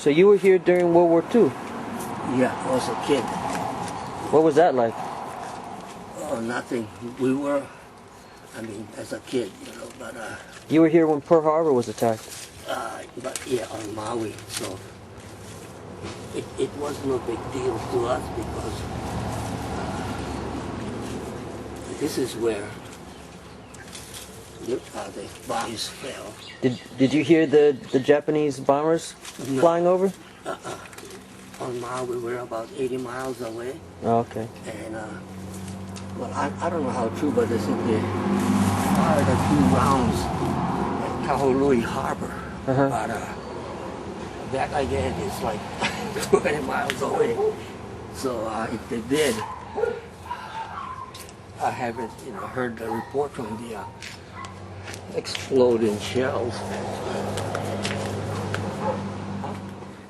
So you were here during World War II? Yeah, I was a kid. What was that like? Oh, nothing. We were, as a kid, but You were here when Pearl Harbor was attacked? but yeah, on Maui, so it was no big deal to us because this is where the bombs fell. Did you hear the Japanese bombers flying over? On Maui, we're about 80 miles away. Oh, okay. And, well, I don't know how true, but they said they fired a few rounds at Kahului Harbor. But that, again, is like 20 miles away. So if they did, I haven't, heard the report from the exploding shells.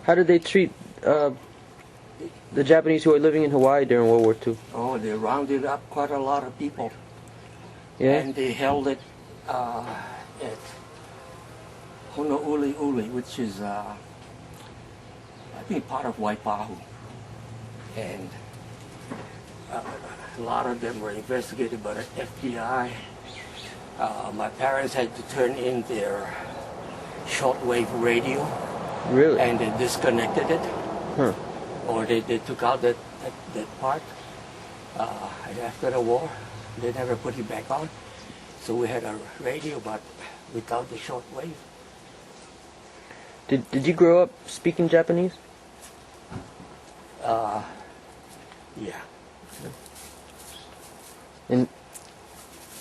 How did they treat the Japanese who were living in Hawaii during World War II? Oh, they rounded up quite a lot of people. Yeah? And they held it at Honouliuli, which is, I think, part of Waipahu. And a lot of them were investigated by the FBI. My parents had to turn in their shortwave radio. Really? And they disconnected it. Huh. Or they took out that part. And after the war, they never put it back on. So we had a radio, but without the shortwave. Did you grow up speaking Japanese? Yeah. And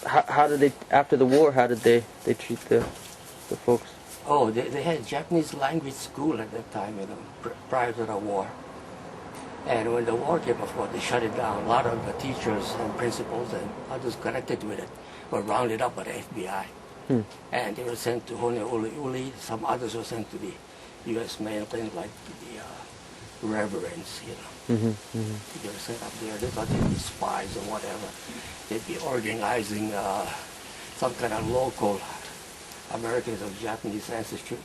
how did they, after the war, how did they treat the folks? Oh, they had Japanese language school at that time, prior to the war. And when the war came, of course, they shut it down. A lot of the teachers and principals and others connected with it were rounded up by the FBI. And they were sent to Honouliuli. Some others were sent to the U.S. mail, things like the reverends, They were sent up there. They thought they'd be spies or whatever. They'd be organizing some kind of local Americans of Japanese ancestry,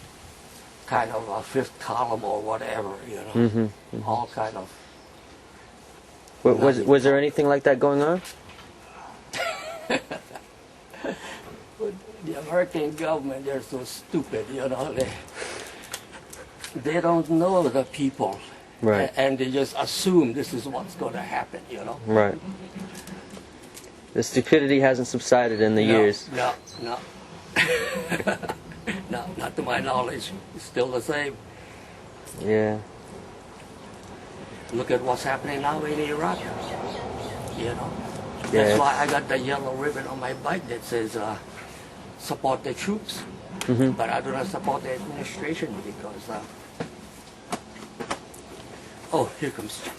kind of a fifth column or whatever, all kind of. Was there anything like that going on? The American government, they're so stupid, they don't know the people. Right. And they just assume this is what's going to happen, Right. The stupidity hasn't subsided in the years. No. No, not to my knowledge. It's still the same. Yeah. Look at what's happening now in Iraq. Yeah. That's why I got the yellow ribbon on my bike that says support the troops. But I do not support the administration because oh, here comes Chuck.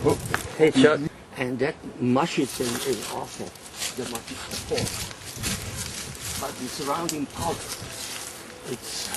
Oh. Hey, Chuck. And that mushy thing is awful. The mushy support. But the surrounding pulp, it's